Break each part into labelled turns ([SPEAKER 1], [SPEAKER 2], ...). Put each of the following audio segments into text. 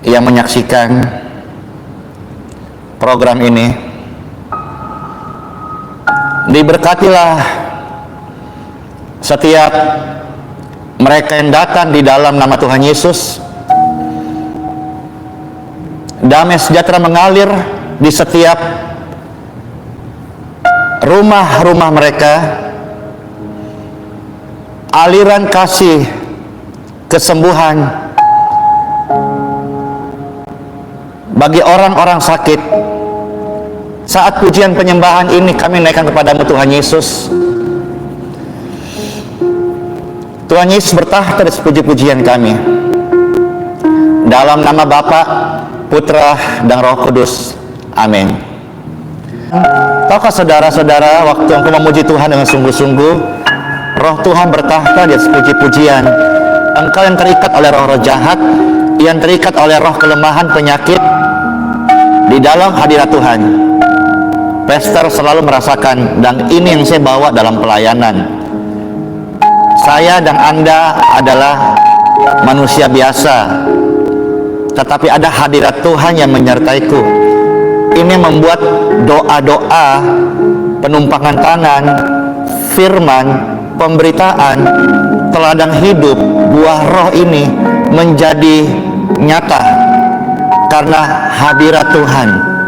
[SPEAKER 1] yang menyaksikan program ini. Diberkatilah setiap mereka yang datang di dalam nama Tuhan Yesus. Damai sejahtera mengalir di setiap rumah-rumah mereka. Aliran kasih kesembuhan bagi orang-orang sakit. Saat pujian penyembahan ini kami naikkan kepadamu Tuhan Yesus. Tuhan Yesus bertahta di puji-pujian kami. Dalam nama Bapa, Putra, dan Roh Kudus. Amin. Tahukah saudara-saudara, waktu engkau memuji Tuhan dengan sungguh-sungguh, Roh Tuhan bertahta di atas puji-pujian. Engkau yang terikat oleh roh-roh jahat, yang terikat oleh roh kelemahan, penyakit, di dalam hadirat Tuhan. Pastor selalu merasakan, dan ini yang saya bawa dalam pelayanan. Saya dan Anda adalah manusia biasa, tetapi ada hadirat Tuhan yang menyertaiku. Ini membuat doa-doa, penumpangan tangan, firman, pemberitaan, teladan hidup, buah roh ini menjadi nyata karena hadirat Tuhan.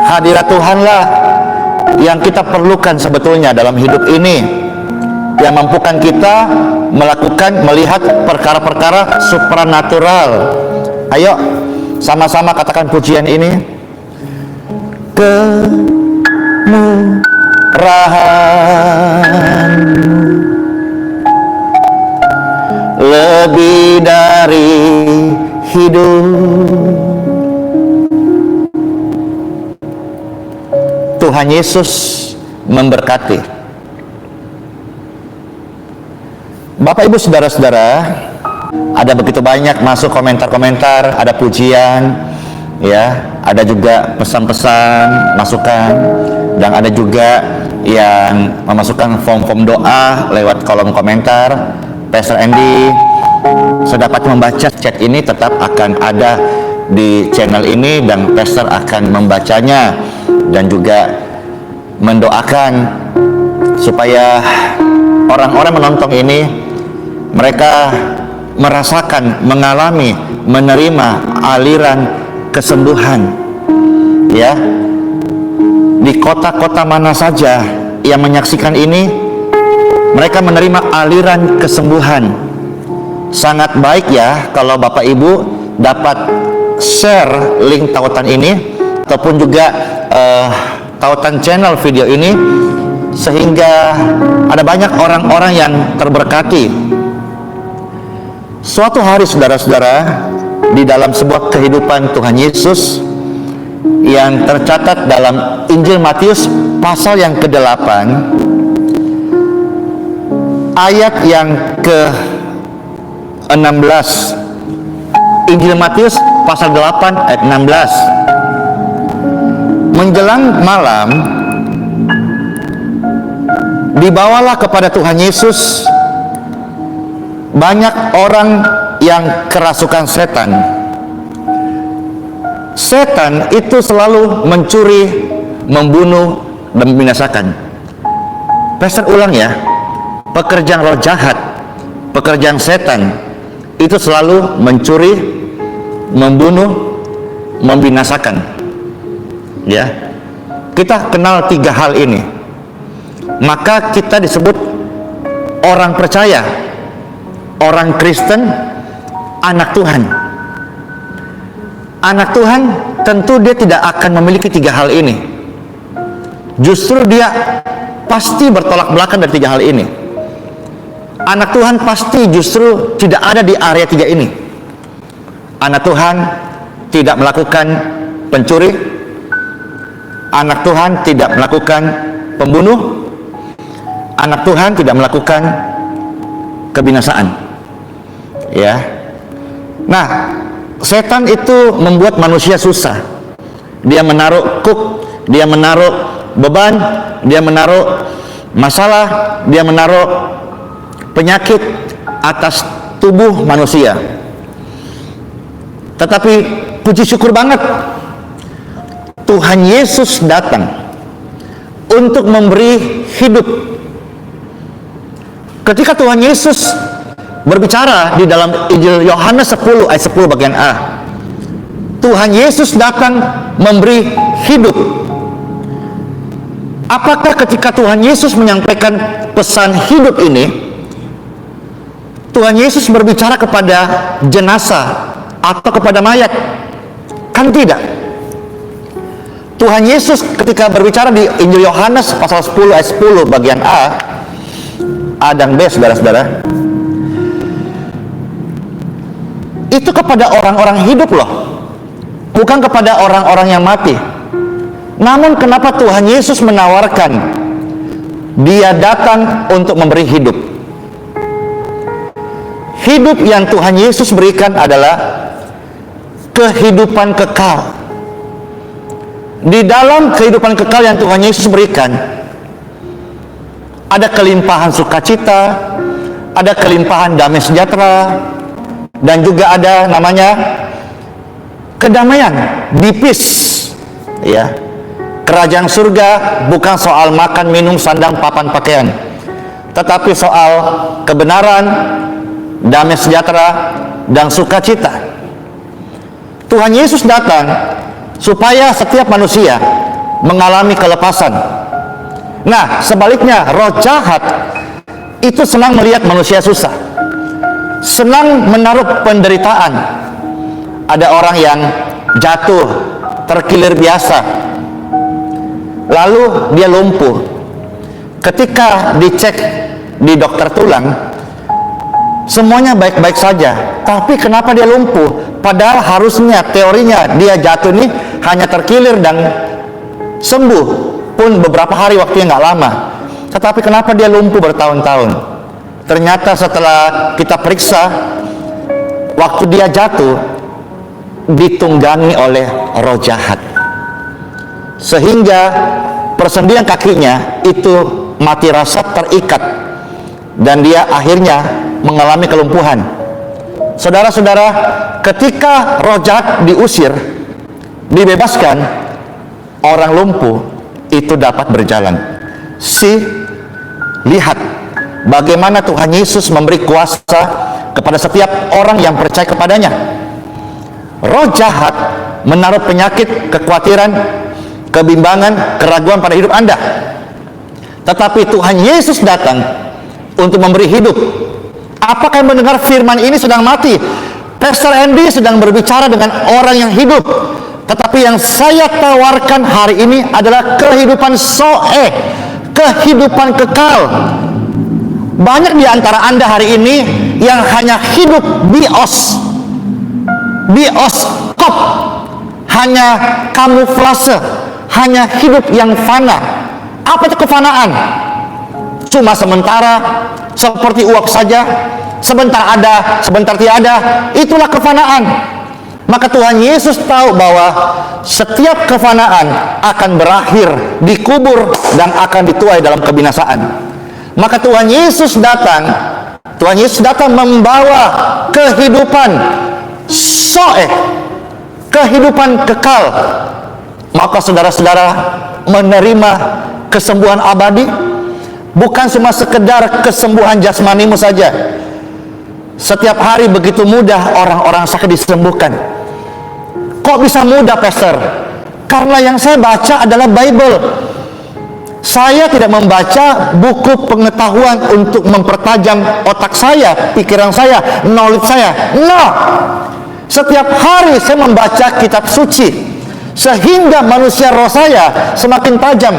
[SPEAKER 1] Hadirat Tuhanlah yang kita perlukan sebetulnya dalam hidup ini, yang mampukan kita melihat perkara-perkara supranatural. Ayo sama-sama katakan pujian ini. Kemurahan lebih dari hidup. Tuhan Yesus memberkati. Bapak Ibu saudara-saudara, ada begitu banyak masuk komentar-komentar, ada pujian, ya, ada juga pesan-pesan, masukan, dan ada juga yang memasukkan form-form doa lewat kolom komentar. Pastor Andy, saya dapat membaca chat ini, tetap akan ada di channel ini, dan Pastor akan membacanya dan juga mendoakan supaya orang-orang menonton ini mereka merasakan, mengalami, menerima aliran kesembuhan, ya. Di kota-kota mana saja yang menyaksikan ini, mereka menerima aliran kesembuhan. Sangat baik ya kalau Bapak Ibu dapat share link tautan ini ataupun juga tautan channel video ini, sehingga ada banyak orang-orang yang terberkati. Suatu hari saudara-saudara, di dalam sebuah kehidupan Tuhan Yesus yang tercatat dalam Injil Matius pasal yang ke-8 ayat yang ke-16. Injil Matius pasal 8 ayat 16. Menjelang malam, dibawalah kepada Tuhan Yesus banyak orang yang kerasukan setan. Setan itu selalu mencuri, membunuh, dan membinasakan. Pastor ulang ya, pekerjaan roh jahat, pekerjaan setan itu selalu mencuri, membunuh, membinasakan. Ya, kita kenal 3 hal ini, maka kita disebut orang percaya, orang Kristen, anak Tuhan. Anak Tuhan tentu dia tidak akan memiliki 3 hal ini. Justru dia pasti bertolak belakang dari 3 hal ini. Anak Tuhan pasti justru tidak ada di area 3 ini. Anak Tuhan tidak melakukan pencuri. Anak Tuhan tidak melakukan pembunuh. Anak Tuhan tidak melakukan kebinasaan. Ya. Nah, setan itu membuat manusia susah. Dia menaruh dia menaruh beban, dia menaruh masalah, dia menaruh penyakit atas tubuh manusia. Tetapi puji syukur banget, Tuhan Yesus datang untuk memberi hidup. Ketika Tuhan Yesus berbicara di dalam Injil Yohanes 10 ayat 10 bagian A, Tuhan Yesus datang memberi hidup. Apakah ketika Tuhan Yesus menyampaikan pesan hidup ini, Tuhan Yesus berbicara kepada jenazah atau kepada mayat? Kan tidak. Tuhan Yesus ketika berbicara di Injil Yohanes pasal 10 ayat 10 bagian A dan B, saudara-saudara, itu kepada orang-orang hidup loh, bukan kepada orang-orang yang mati. Namun kenapa Tuhan Yesus menawarkan Dia datang untuk memberi hidup? Hidup yang Tuhan Yesus berikan adalah kehidupan kekal. Di dalam kehidupan kekal yang Tuhan Yesus berikan, ada kelimpahan sukacita, ada kelimpahan damai sejahtera, dan juga ada namanya kedamaian, peace, ya. Kerajaan surga bukan soal makan, minum, sandang, papan, pakaian, tetapi soal kebenaran, damai sejahtera, dan sukacita. Tuhan Yesus datang supaya setiap manusia mengalami kelepasan. Nah, sebaliknya, roh jahat itu senang melihat manusia susah, senang menaruh penderitaan. Ada orang yang jatuh, terkilir biasa, lalu dia lumpuh. Ketika dicek di dokter tulang, semuanya baik-baik saja, tapi kenapa dia lumpuh? Padahal harusnya, teorinya, dia jatuh ini hanya terkilir dan sembuh pun beberapa hari, waktunya nggak lama. Tetapi kenapa dia lumpuh bertahun-tahun? Ternyata setelah kita periksa, waktu dia jatuh ditunggangi oleh roh jahat, sehingga persendian kakinya itu mati rasa, terikat, dan dia akhirnya mengalami kelumpuhan. Saudara-saudara, ketika roh jahat diusir, dibebaskan, orang lumpuh itu dapat berjalan. Lihat bagaimana Tuhan Yesus memberi kuasa kepada setiap orang yang percaya kepadanya. Roh jahat menaruh penyakit, kekhawatiran, kebimbangan, keraguan pada hidup Anda. Tetapi Tuhan Yesus datang untuk memberi hidup. Apakah yang mendengar firman ini sedang mati? Pastor Andy sedang berbicara dengan orang yang hidup. Tetapi yang saya tawarkan hari ini adalah kehidupan soe, kehidupan kekal. Banyak di antara Anda hari ini yang hanya hidup bioskop, hanya kamuflase, hanya hidup yang fana. Apa itu kefanaan? Cuma sementara, seperti uap saja, sebentar ada, sebentar tiada. Itulah kefanaan. Maka Tuhan Yesus tahu bahwa setiap kefanaan akan berakhir, dikubur, dan akan dituai dalam kebinasaan. Maka Tuhan Yesus datang membawa kehidupan soe, kehidupan kekal. Maka saudara-saudara menerima kesembuhan abadi, bukan cuma sekedar kesembuhan jasmanimu saja. Setiap hari begitu mudah orang-orang sakit disembuhkan. Kok bisa mudah, Pastor? Karena yang saya baca adalah Bible. Saya tidak membaca buku pengetahuan untuk mempertajam otak saya, pikiran saya, knowledge saya. No. Setiap hari saya membaca kitab suci, sehingga manusia roh saya semakin tajam.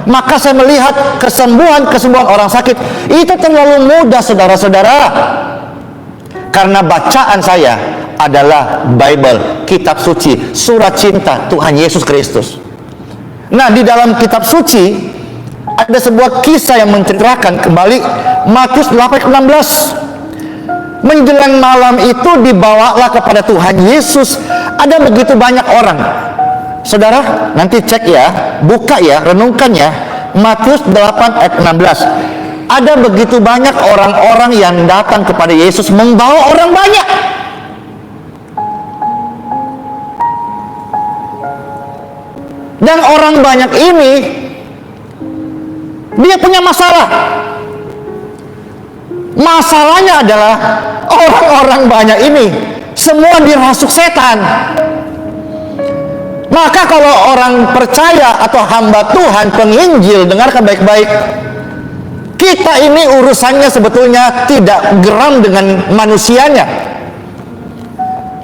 [SPEAKER 1] Maka saya melihat kesembuhan orang sakit itu terlalu mudah, saudara-saudara. Karena bacaan saya adalah Bible, kitab suci, surat cinta Tuhan Yesus Kristus. Nah, di dalam kitab suci ada sebuah kisah yang menceritakan kembali Matius 8:16. Menjelang malam itu dibawalah kepada Tuhan Yesus ada begitu banyak orang. Saudara, nanti cek ya, buka ya, renungkan ya, Matius 8 ayat 16. Ada begitu banyak orang-orang yang datang kepada Yesus, membawa orang banyak. Dan orang banyak ini, dia punya masalah. Masalahnya adalah orang-orang banyak ini semua dirasuk setan. Maka kalau orang percaya atau hamba Tuhan, penginjil, dengarkan baik-baik, kita ini urusannya sebetulnya tidak geram dengan manusianya,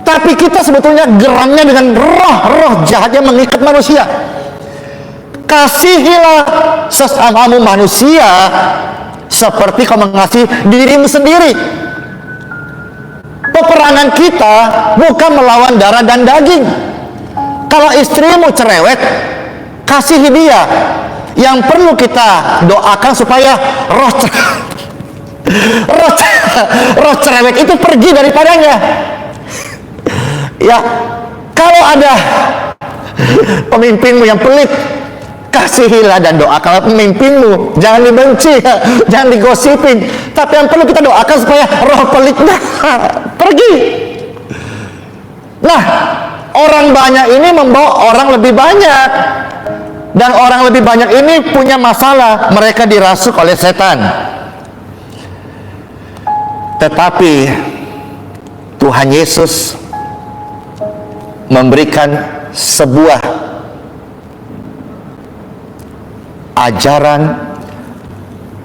[SPEAKER 1] tapi kita sebetulnya geramnya dengan roh-roh jahat yang mengikat manusia. Kasihilah sesamamu manusia seperti kau mengasihi dirimu sendiri. Peperangan kita bukan melawan darah dan daging. Kalau istrimu cerewet, kasihi dia. Yang perlu kita doakan supaya roh cerewet itu pergi daripadanya. Ya, kalau ada pemimpinmu yang pelit, kasihilah dan doakanlah pemimpinmu. Jangan dibenci, jangan digosipin. Tapi yang perlu kita doakan supaya roh pelitnya pergi. Nah, orang banyak ini membawa orang lebih banyak. Dan orang lebih banyak ini punya masalah. Mereka dirasuk oleh setan. Tetapi Tuhan Yesus memberikan sebuah ajaran,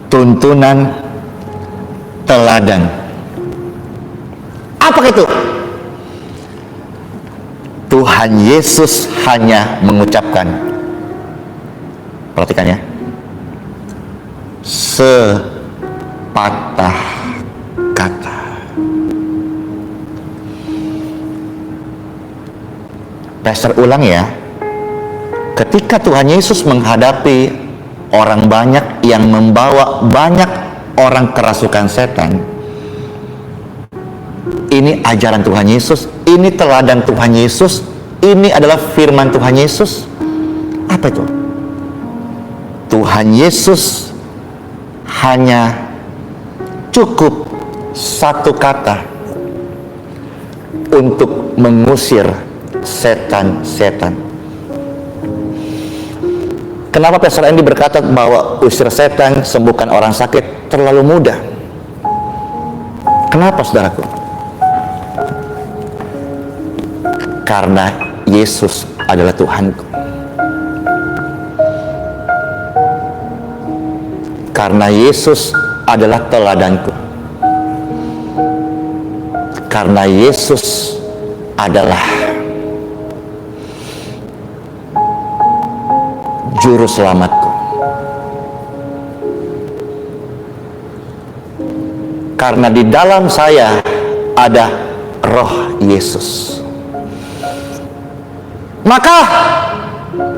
[SPEAKER 1] tuntunan, teladan. Apa itu? Tuhan Yesus hanya mengucapkan, perhatikan ya, sepatah kata. Pastor ulang ya. Ketika Tuhan Yesus menghadapi orang banyak yang membawa banyak orang kerasukan setan, ini ajaran Tuhan Yesus, ini teladan Tuhan Yesus, ini adalah firman Tuhan Yesus. Apa itu? Tuhan Yesus hanya cukup satu kata untuk mengusir setan-setan. Kenapa Pastor Andy berkata bahwa usir setan, sembuhkan orang sakit terlalu mudah? Kenapa, saudaraku? Karena Yesus adalah Tuhanku. Karena Yesus adalah teladanku. Karena Yesus adalah juru selamatku. Karena di dalam saya ada roh Yesus, maka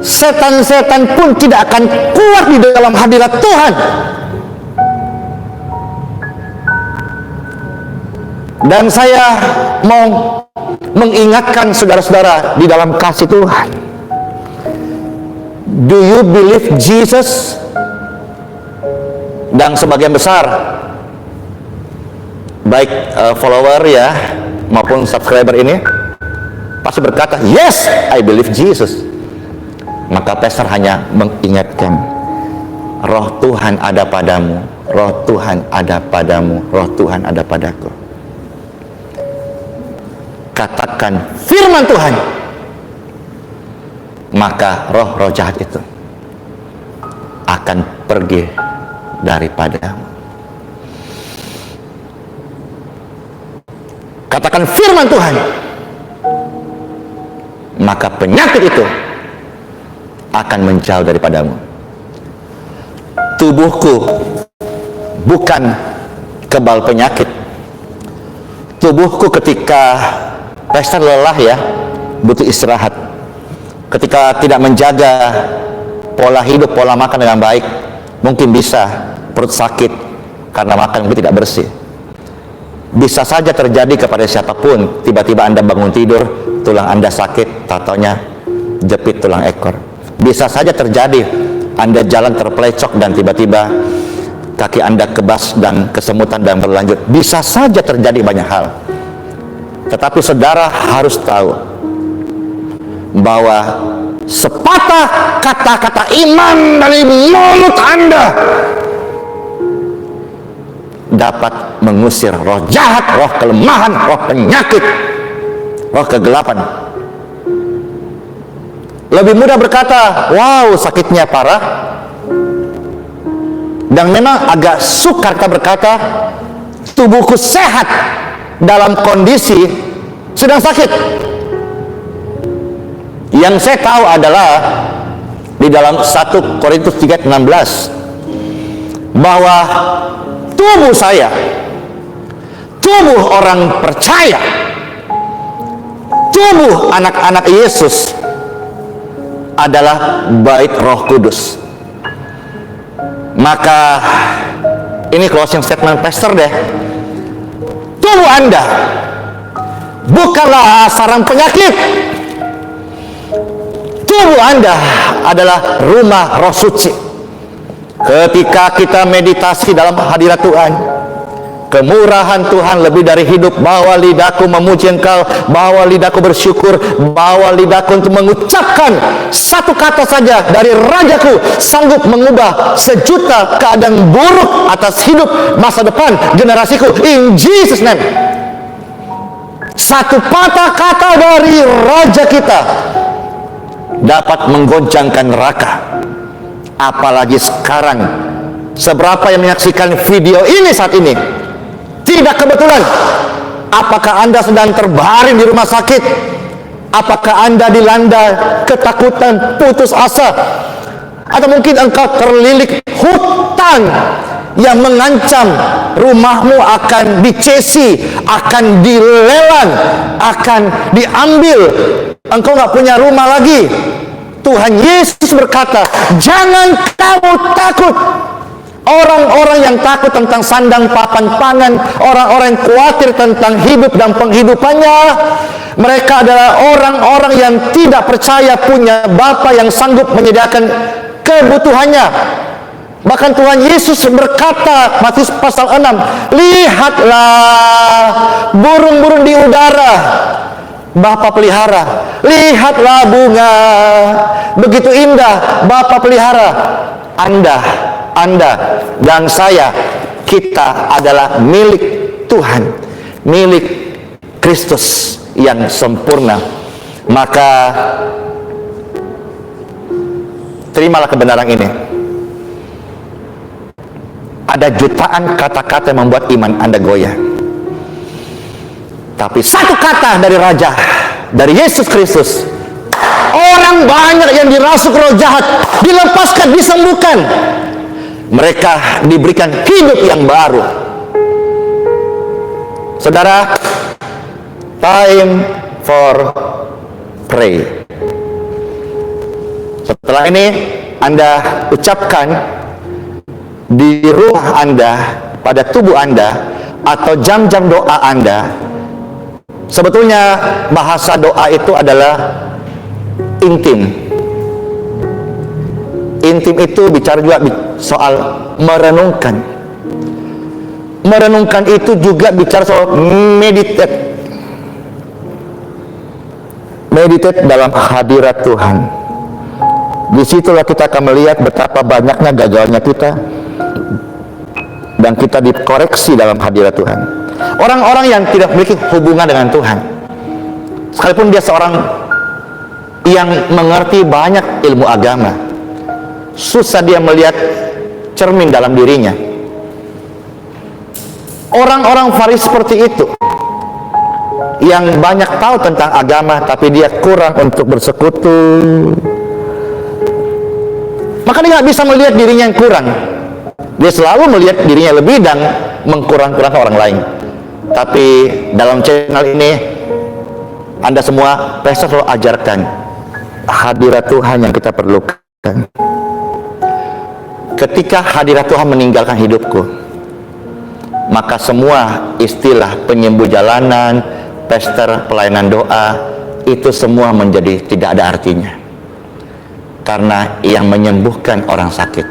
[SPEAKER 1] setan-setan pun tidak akan kuat di dalam hadirat Tuhan. Dan saya mau mengingatkan saudara-saudara di dalam kasih Tuhan. Do you believe Jesus? Dan sebagian besar baik follower ya maupun subscriber ini pasti berkata, yes, I believe Jesus. Maka pastor hanya mengingatkan, roh Tuhan ada padamu, roh Tuhan ada padamu, roh Tuhan ada padaku. Katakan firman Tuhan, maka roh-roh jahat itu akan pergi daripadamu. Katakan firman Tuhan, maka penyakit itu akan menjauh daripadamu. Tubuhku bukan kebal penyakit. Tubuhku ketika pastor lelah ya, butuh istirahat. Ketika tidak menjaga pola hidup, pola makan dengan baik, mungkin bisa perut sakit karena makan mungkin tidak bersih. Bisa saja terjadi kepada siapapun. Tiba-tiba Anda bangun tidur, tulang Anda sakit, tatonya jepit tulang ekor. Bisa saja terjadi Anda jalan terpelecok dan tiba-tiba kaki Anda kebas dan kesemutan dan berlanjut. Bisa saja terjadi banyak hal. Tetapi saudara harus tahu bahwa sepatah kata-kata iman dari mulut Anda dapat mengusir roh jahat, roh kelemahan, roh penyakit, roh kegelapan. Lebih mudah berkata, wow sakitnya parah, dan memang agak sukar kita berkata, tubuhku sehat dalam kondisi sedang sakit. Yang saya tahu adalah di dalam 1 Korintus 3:16 bahwa tubuh saya, tubuh orang percaya, tubuh anak-anak Yesus adalah bait Roh Kudus. Maka ini closing statement pastor deh. Tubuh Anda bukanlah sarang penyakit. Tubuh Anda adalah rumah Roh Suci. Ketika kita meditasi dalam hadirat Tuhan, kemurahan Tuhan lebih dari hidup, bawa lidahku memuji Engkau, bawa lidahku bersyukur, bawa lidahku untuk mengucapkan satu kata saja dari Rajaku, sanggup mengubah sejuta keadaan buruk atas hidup masa depan generasiku, in Jesus name. Satu patah kata dari Raja kita dapat menggoncangkan neraka. Apalagi sekarang, seberapa yang menyaksikan video ini saat ini, tidak kebetulan. Apakah Anda sedang terbaring di rumah sakit? Apakah Anda dilanda ketakutan, putus asa? Atau mungkin engkau terlilit hutang yang mengancam rumahmu akan dicesi, akan dilelang, akan diambil. Engkau nggak punya rumah lagi. Tuhan Yesus berkata, jangan kamu takut. Orang-orang yang takut tentang sandang papan pangan, orang-orang yang khawatir tentang hidup dan penghidupannya, mereka adalah orang-orang yang tidak percaya punya Bapa yang sanggup menyediakan kebutuhannya. Bahkan Tuhan Yesus berkata, Matius pasal 6, lihatlah burung-burung di udara, Bapa pelihara. Lihatlah bunga, begitu indah, Bapa pelihara. Anda dan saya, kita adalah milik Tuhan, milik Kristus yang sempurna. Maka terimalah kebenaran ini. Ada jutaan kata-kata yang membuat iman Anda goyah, tapi satu kata dari Raja, dari Yesus Kristus, orang banyak yang dirasuk roh jahat dilepaskan, disembuhkan. Mereka diberikan hidup yang baru. Saudara, time for pray. Setelah ini Anda ucapkan di rumah Anda, pada tubuh Anda, atau jam-jam doa Anda. Sebetulnya bahasa doa itu adalah intim. Intim itu bicara juga soal merenungkan. Merenungkan itu juga bicara soal meditate. Meditate dalam hadirat Tuhan. Disitulah kita akan melihat betapa banyaknya gagalnya kita, dan kita dikoreksi dalam hadirat Tuhan. Orang-orang yang tidak memiliki hubungan dengan Tuhan, sekalipun dia seorang yang mengerti banyak ilmu agama, susah dia melihat cermin dalam dirinya. Orang-orang Farisi seperti itu, yang banyak tahu tentang agama, tapi dia kurang untuk bersekutu, maka dia nggak bisa melihat dirinya yang kurang. Dia selalu melihat dirinya lebih dan mengkurang-kurangkan orang lain. Tapi dalam channel ini, Anda semua, pastor selalu ajarkan hadirat Tuhan yang kita perlukan. Ketika hadirat Tuhan meninggalkan hidupku, maka semua istilah penyembuh jalanan, pastor, pelayanan doa, itu semua menjadi tidak ada artinya. Karena yang menyembuhkan orang sakit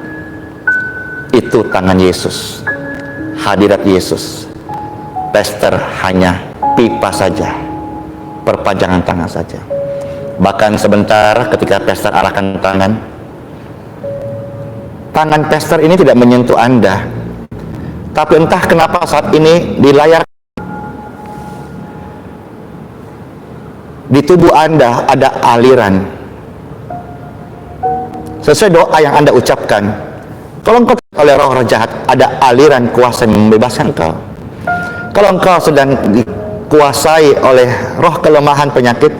[SPEAKER 1] itu tangan Yesus, hadirat Yesus. Pastor hanya pipa saja, perpanjangan tangan saja. Bahkan sebentar ketika pastor arahkan tangan pastor ini tidak menyentuh Anda, tapi entah kenapa saat ini di layar, di tubuh Anda ada aliran sesuai doa yang Anda ucapkan. Kalau engkau oleh roh-roh jahat, ada aliran kuasa yang membebaskan engkau. Kalau engkau sedang dikuasai oleh roh kelemahan penyakit,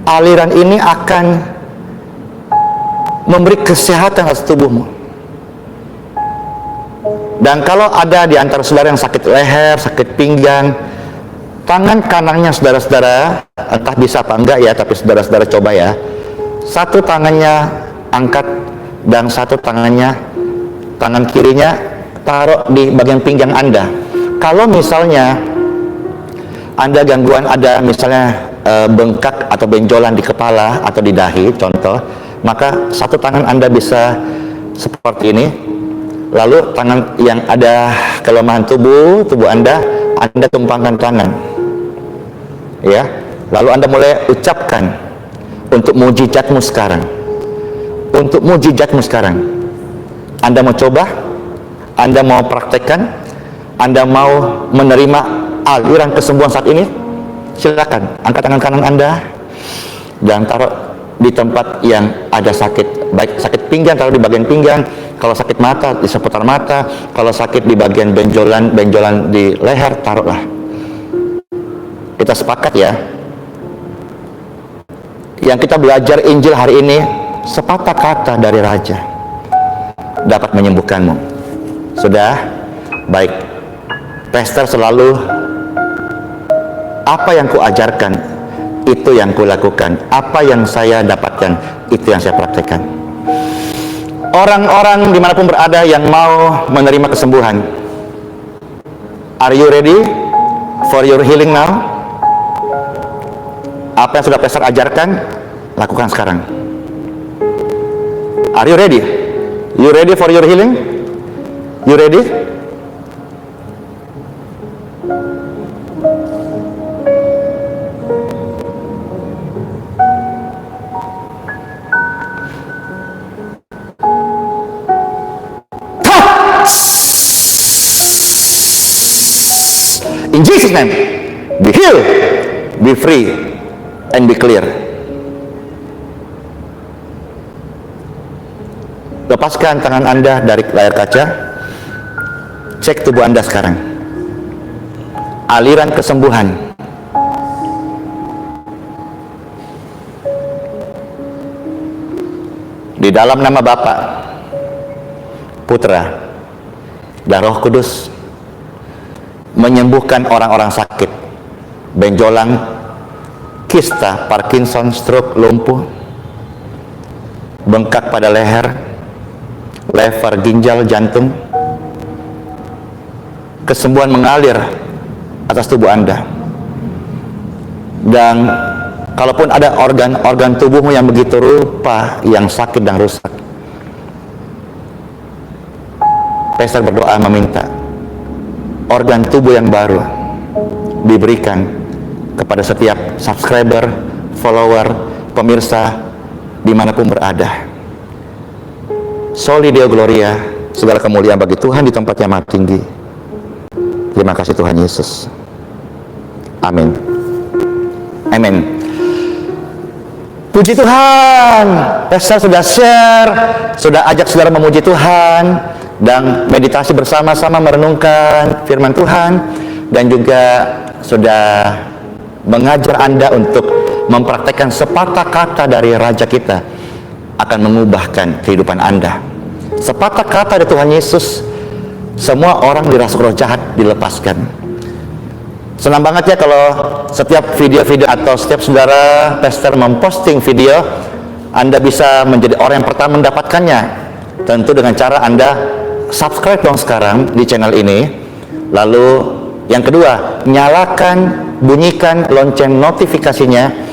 [SPEAKER 1] aliran ini akan memberi kesehatan atas tubuhmu. Dan kalau ada di antara saudara yang sakit leher, sakit pinggang, tangan kanannya saudara-saudara, entah bisa apa enggak ya, tapi saudara-saudara coba ya, satu tangannya angkat dan satu tangan kirinya taruh di bagian pinggang Anda. Kalau misalnya Anda gangguan ada misalnya bengkak atau benjolan di kepala atau di dahi contoh, maka satu tangan Anda bisa seperti ini, lalu tangan yang ada kelemahan tubuh Anda tumpangkan tangan ya, lalu Anda mulai ucapkan untuk mujizatmu sekarang, untuk mujizatmu sekarang. Anda mau coba? Anda mau praktekkan? Anda mau menerima aliran kesembuhan saat ini? Silakan, angkat tangan kanan Anda dan taruh di tempat yang ada sakit, baik sakit pinggang taruh di bagian pinggang, kalau sakit mata di seputar mata, kalau sakit di bagian benjolan di leher taruhlah. Kita sepakat ya, yang kita belajar Injil hari ini, sepatah kata dari Raja dapat menyembuhkanmu. Sudah? Baik. Pastor selalu, apa yang kuajarkan itu yang kulakukan, apa yang saya dapatkan itu yang saya praktekkan. Orang-orang dimanapun berada yang mau menerima kesembuhan, are you ready for your healing now? Apa yang sudah pastor ajarkan, lakukan sekarang. Are you ready? You ready for your healing? You ready? In Jesus' name, be healed, be free, and be clear. Lepaskan tangan Anda dari layar kaca. Cek tubuh Anda sekarang. Aliran kesembuhan. Di dalam nama Bapa, Putra, dan Roh Kudus, menyembuhkan orang-orang sakit, benjolan, kista, Parkinson, stroke, lumpuh, bengkak pada leher, lever, ginjal, jantung. Kesembuhan mengalir atas tubuh Anda. Dan kalaupun ada organ-organ tubuhmu yang begitu rupa yang sakit dan rusak, pastor berdoa meminta organ tubuh yang baru diberikan kepada setiap subscriber, follower, pemirsa dimanapun berada. Soli Deo Gloria, segala kemuliaan bagi Tuhan di tempat yang maha tinggi. Terima kasih Tuhan Yesus. Amin. Amin. Puji Tuhan, pastor sudah share, sudah ajak saudara memuji Tuhan dan meditasi bersama-sama merenungkan firman Tuhan, dan juga sudah mengajar Anda untuk mempraktekkan sepatah kata dari Raja kita akan mengubahkan kehidupan Anda. Sepatah kata dari Tuhan Yesus, semua orang dirasuk roh jahat dilepaskan. Senang banget ya kalau setiap video-video atau setiap saudara pastor memposting video, Anda bisa menjadi orang yang pertama mendapatkannya. Tentu dengan cara Anda subscribe dong sekarang di channel ini. Lalu yang kedua, nyalakan, bunyikan lonceng notifikasinya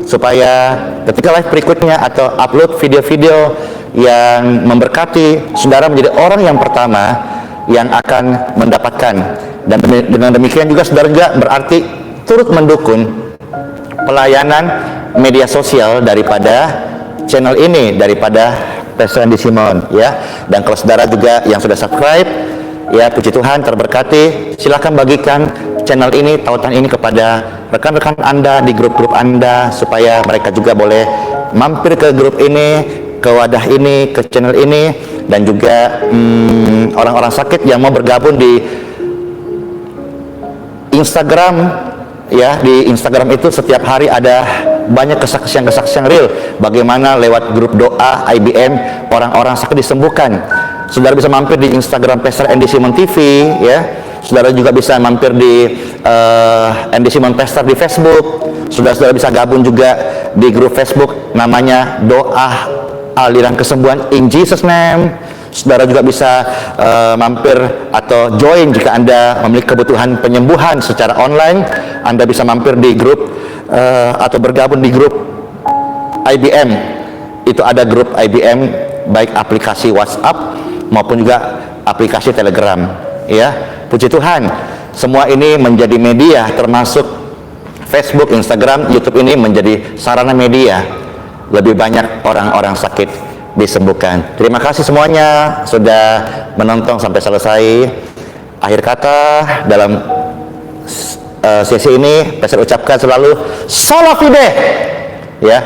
[SPEAKER 1] supaya ketika live berikutnya atau upload video-video yang memberkati, saudara menjadi orang yang pertama yang akan mendapatkan. Dan dengan demikian juga saudara juga berarti turut mendukung pelayanan media sosial daripada channel ini, daripada Pastor Andy Simon, ya. Dan kalau saudara juga yang sudah subscribe, ya puji Tuhan, terberkati. Silakan bagikan channel ini, tautan ini kepada rekan-rekan Anda di grup-grup Anda, supaya mereka juga boleh mampir ke grup ini, ke wadah ini, ke channel ini. Dan juga orang-orang sakit yang mau bergabung di Instagram, ya, di Instagram itu setiap hari ada banyak kesaksian-kesaksian real bagaimana lewat grup doa IBM orang-orang sakit disembuhkan. Saudara bisa mampir di Instagram Pastor Andy Simon TV, ya. Saudara juga bisa mampir di Andy Simon Pastor di Facebook. Saudara bisa gabung juga di grup Facebook namanya Doa Aliran Kesembuhan in Jesus Name. Saudara juga bisa mampir atau join jika Anda memiliki kebutuhan penyembuhan secara online. Anda bisa mampir di grup atau bergabung di grup IBM. Itu ada grup IBM, baik aplikasi WhatsApp maupun juga aplikasi Telegram, ya. Puji Tuhan, semua ini menjadi media, termasuk Facebook, Instagram, YouTube ini menjadi sarana media. Lebih banyak orang-orang sakit disembuhkan. Terima kasih semuanya sudah menonton sampai selesai. Akhir kata dalam sesi ini, Pastor ucapkan selalu Sola Fide, ya.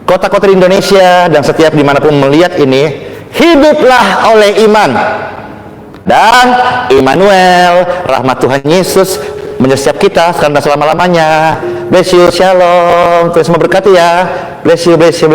[SPEAKER 1] Kota-kota di Indonesia dan setiap dimanapun melihat ini, hiduplah oleh iman. Dan Immanuel, rahmat Tuhan Yesus menyertai kita sekarang dan selama-lamanya. Bless you, shalom. Tuhan memberkati ya. Bless you, bless you, bless you.